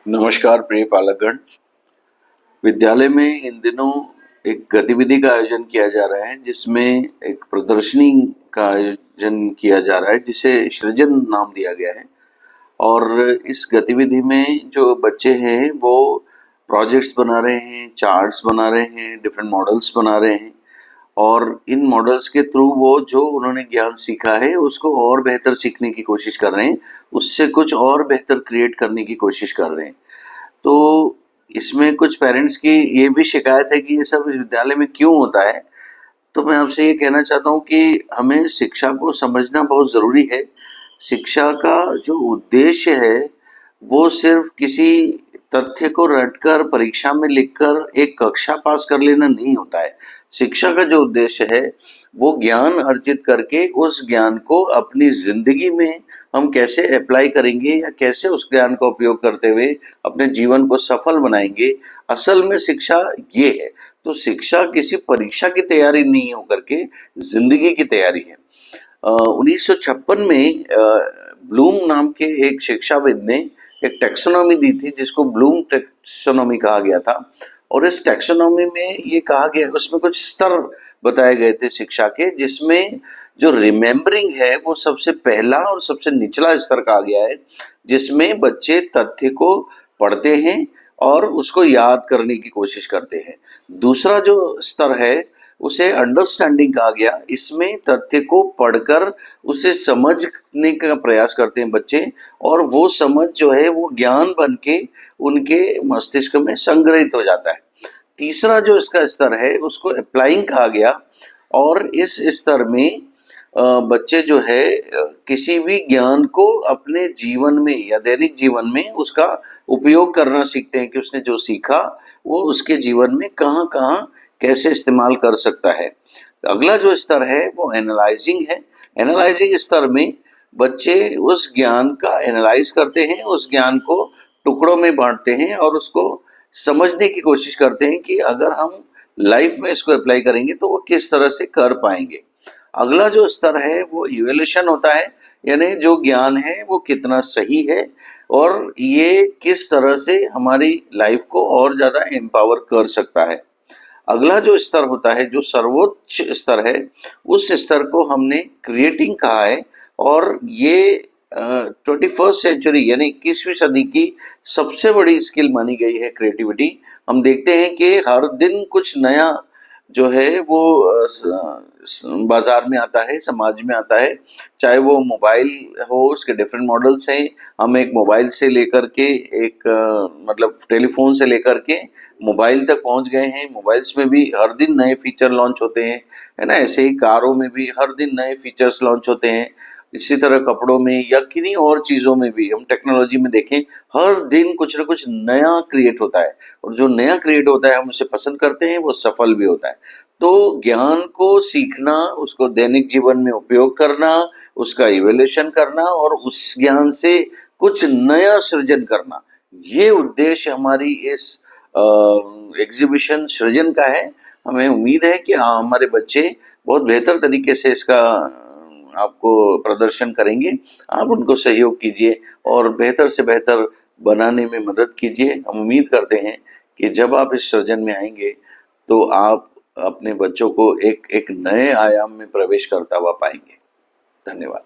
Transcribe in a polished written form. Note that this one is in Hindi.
नमस्कार प्रिय पालकगण। विद्यालय में इन दिनों एक गतिविधि का आयोजन किया जा रहा है जिसमें एक प्रदर्शनी का आयोजन किया जा रहा है जिसे सृजन नाम दिया गया है। और इस गतिविधि में जो बच्चे हैं वो प्रोजेक्ट्स बना रहे हैं, चार्ट्स बना रहे हैं, डिफरेंट मॉडल्स बना रहे हैं और इन मॉडल्स के थ्रू वो जो उन्होंने ज्ञान सीखा है उसको और बेहतर सीखने की कोशिश कर रहे हैं, उससे कुछ और बेहतर क्रिएट करने की कोशिश कर रहे हैं। तो इसमें कुछ पेरेंट्स की ये भी शिकायत है कि ये सब विद्यालय में क्यों होता है। तो मैं आपसे ये कहना चाहता हूँ कि हमें शिक्षा को समझना बहुत ज़रूरी है। शिक्षा का जो उद्देश्य है वो सिर्फ किसी तथ्य को रटकर परीक्षा में लिखकर एक कक्षा पास कर लेना नहीं होता है। शिक्षा का जो उद्देश्य है वो ज्ञान अर्जित करके उस ज्ञान को अपनी ज़िंदगी में हम कैसे अप्लाई करेंगे या कैसे उस ज्ञान का उपयोग करते हुए अपने जीवन को सफल बनाएंगे। असल में शिक्षा ये है। तो शिक्षा किसी परीक्षा की तैयारी नहीं होकर के जिंदगी की तैयारी है। 1956 में ब्लूम नाम के एक शिक्षाविद ने एक टैक्सोनॉमी दी थी जिसको ब्लूम टैक्सोनॉमी कहा गया था। और इस टैक्सोनॉमी में ये कहा गया, उसमें कुछ स्तर बताए गए थे शिक्षा के, जिसमें जो रिमेम्बरिंग है वो सबसे पहला और सबसे निचला स्तर कहा गया है, जिसमें बच्चे तथ्य को पढ़ते हैं और उसको याद करने की कोशिश करते हैं। दूसरा जो स्तर है उसे अंडरस्टैंडिंग कहा गया। इसमें तथ्य को पढ़कर उसे समझने का प्रयास करते हैं बच्चे और वो समझ जो है वो ज्ञान बन के उनके मस्तिष्क में संग्रहित हो जाता है। तीसरा जो इसका स्तर है उसको अप्लाइंग कहा गया और इस स्तर में बच्चे जो है किसी भी ज्ञान को अपने जीवन में या दैनिक जीवन में उसका उपयोग करना सीखते हैं कि उसने जो सीखा वो उसके जीवन में कहाँ कहाँ कैसे इस्तेमाल कर सकता है। अगला जो स्तर है वो एनालाइजिंग है। एनालाइजिंग स्तर में बच्चे उस ज्ञान का एनालाइज करते हैं, उस ज्ञान को टुकड़ों में बांटते हैं और उसको समझने की कोशिश करते हैं कि अगर हम लाइफ में इसको अप्लाई करेंगे तो वो किस तरह से कर पाएंगे। अगला जो स्तर है वो इवैल्यूएशन होता है, यानी जो ज्ञान है वो कितना सही है और ये किस तरह से हमारी लाइफ को और ज़्यादा एम्पावर कर सकता है। अगला जो स्तर होता है, जो सर्वोच्च स्तर है, उस स्तर को हमने क्रिएटिंग कहा है और ये 21st सेंचुरी यानी 21वीं सदी की सबसे बड़ी स्किल मानी गई है क्रिएटिविटी। हम देखते हैं कि हर दिन कुछ नया जो है वो बाजार में आता है, समाज में आता है, चाहे वो मोबाइल हो, उसके डिफरेंट मॉडल्स हैं। हम एक मोबाइल से लेकर के एक मतलब टेलीफोन से लेकर के मोबाइल तक पहुंच गए हैं। मोबाइल्स में भी हर दिन नए फीचर लॉन्च होते हैं, है ना। ऐसे ही कारों में भी हर दिन नए फीचर्स लॉन्च होते हैं। इसी तरह कपड़ों में या किन्हीं और चीज़ों में भी हम टेक्नोलॉजी में देखें, हर दिन कुछ ना कुछ नया क्रिएट होता है और जो नया क्रिएट होता है हम उसे पसंद करते हैं, वो सफल भी होता है। तो ज्ञान को सीखना, उसको दैनिक जीवन में उपयोग करना, उसका इवैल्यूएशन करना और उस ज्ञान से कुछ नया सृजन करना, ये उद्देश्य हमारी इस एग्जीबिशन सृजन का है। हमें उम्मीद है कि हमारे बच्चे बहुत बेहतर तरीके से इसका आपको प्रदर्शन करेंगे। आप उनको सहयोग कीजिए और बेहतर से बेहतर बनाने में मदद कीजिए। हम उम्मीद करते हैं कि जब आप इस सृजन में आएंगे तो आप अपने बच्चों को एक नए आयाम में प्रवेश करता हुआ पाएंगे। धन्यवाद।